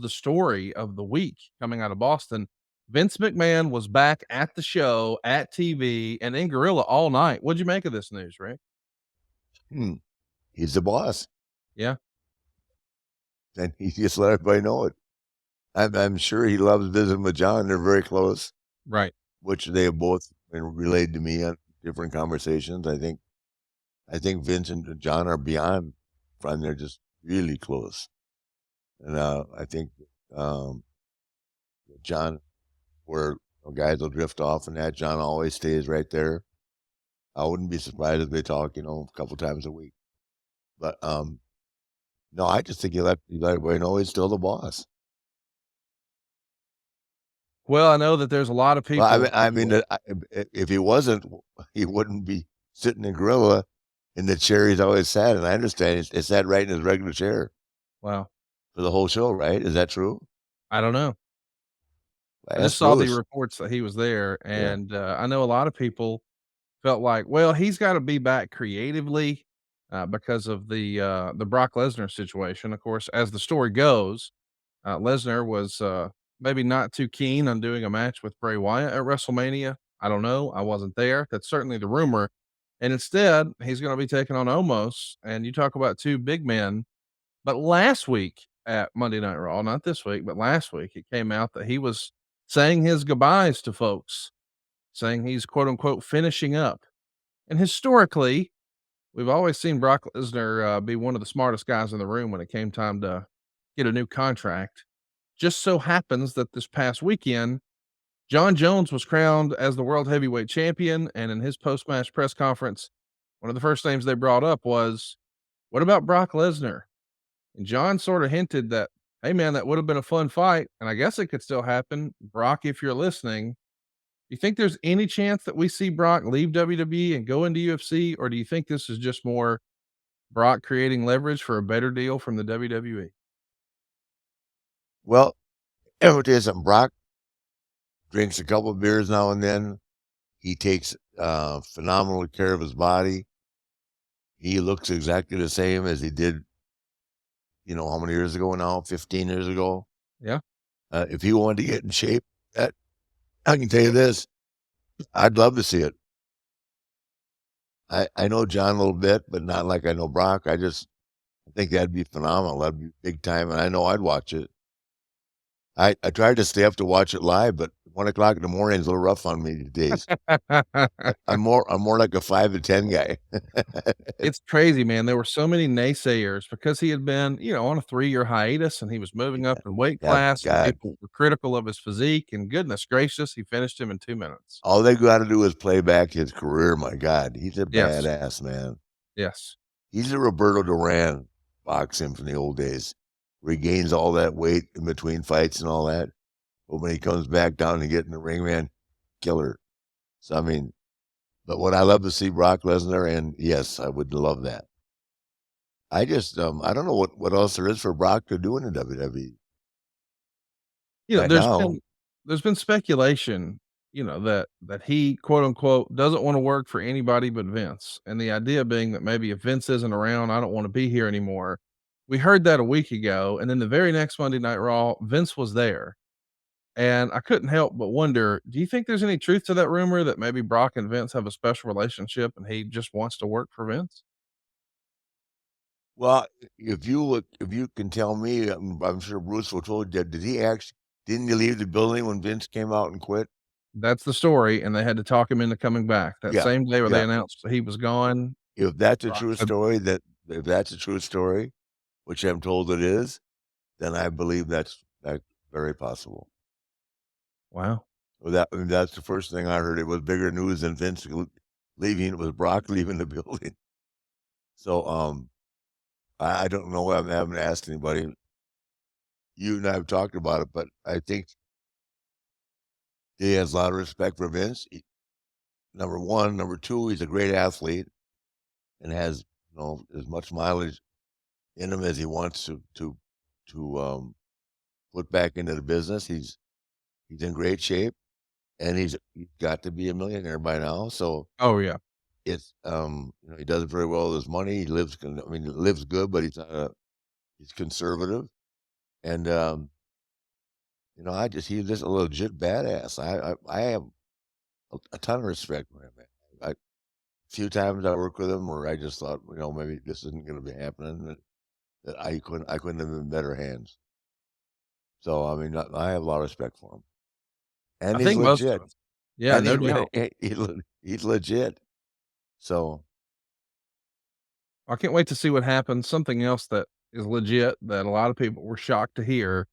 the story of the week coming out of Boston. Vince McMahon was back at the show, at TV, and in Gorilla all night. What'd you make of this news, Rick? Hmm. He's the boss, Yeah, and he just let everybody know it. I'm sure he loves visiting with John. They're very close, right. which they have both relayed to me on different conversations. I think Vince and John are beyond fun. They're just really close, and I think um, John, where guys will drift off, and that John always stays right there. I wouldn't be surprised if they talk, a couple times a week. But no, I just think he let everybody know he's still the boss. Well, I know that there's a lot of Well, people I mean, who if he wasn't, he wouldn't be sitting in Gorilla in the chair he's always sat. And I understand it's sat right in his regular chair well, for the whole show, right? Is that true? I don't know. I just Ask saw the Bruce. reports that he was there, Yeah. and, I know a lot of people felt like, well, he's gotta be back creatively, because of the Brock Lesnar situation. Of course, as the story goes, Lesnar was, maybe not too keen on doing a match with Bray Wyatt at WrestleMania. I don't know. I wasn't there. That's certainly the rumor. And instead, he's gonna be taking on Omos, and you talk about 2 big men. But last week at Monday Night Raw, not this week, but last week, it came out that he was saying his goodbyes to folks, saying he's quote unquote finishing up. And historically, we've always seen Brock Lesnar be one of the smartest guys in the room when it came time to get a new contract. Just so happens that this past weekend, John Jones was crowned as the world heavyweight champion. And in his post match press conference, one of the first names they brought up was, what about Brock Lesnar? And John sort of hinted that, hey, man, that would have been a fun fight. And I guess it could still happen. Brock, if you're listening, you think there's any chance that we see Brock leave WWE and go into UFC? Or do you think this is just more Brock creating leverage for a better deal from the WWE? Well, I will tell you something. Brock drinks a couple of beers now and then. He takes phenomenal care of his body. He looks exactly the same as he did, how many years ago now? 15 years ago. Yeah. If he wanted to get in shape, that I can tell you this, I'd love to see it. I know John a little bit, but not like I know Brock. I think that'd be phenomenal. That'd be big time, and I know I'd watch it. I tried to stay up to watch it live, but 1 o'clock in the morning is a little rough on me these days. I'm more like a 5 to 10 guy. It's crazy, man. There were so many naysayers because he had been, on a 3-year hiatus and he was moving up in weight Yeah, class and God. people were critical of his physique. And goodness gracious, he finished him in 2 minutes. All they gotta do is play back his career, my God. He's a Yes. badass, man. Yes. He's a Roberto Duran boxing from the old days, where he gains all that weight in between fights and all that. But when he comes back down to get in the ring, man, killer. So, I mean, but would I love to see Brock Lesnar? And yes, I would love that. I don't know what else there is for Brock to do in the WWE You know, right there's now. been there's been speculation, that he quote unquote doesn't want to work for anybody but Vince. And the idea being that maybe if Vince isn't around, I don't want to be here anymore. We heard that a week ago, and then the very next Monday Night Raw, Vince was there. And I couldn't help but wonder, do you think there's any truth to that rumor that maybe Brock and Vince have a special relationship and he just wants to work for Vince? Well, if you can tell me, I'm sure Bruce will told you. Didn't he leave the building when Vince came out and quit? That's the story, and they had to talk him into coming back. That Yeah, same day where they yeah. announced he was gone, If that's a Brock true said, story, if that's a true story, which I'm told it is, then I believe that's very possible. wow. Well, that's the first thing I heard. It was bigger news than leaving. It was Brock leaving the building. So, I don't know. I haven't asked anybody. You and I have talked about it, but I think he has a lot of respect for Vince. Number one, number two, he's a great athlete and has as much mileage in him as he wants to put back into the business. He's in great shape, and he's got to be a millionaire by now. So Oh, yeah. it's he does very well with his money. He lives good, but he's conservative, and he's just a legit badass. I have a ton of respect for him, man. I few times I worked with him where I just thought, maybe this isn't gonna be happening, that I couldn't have been in better hands. So, I mean, I have a lot of respect for him, I and he's think most of legit, us. Yeah, and no doubt. he's legit. So, I can't wait to see what happens. Something else that is legit that a lot of people were shocked to hear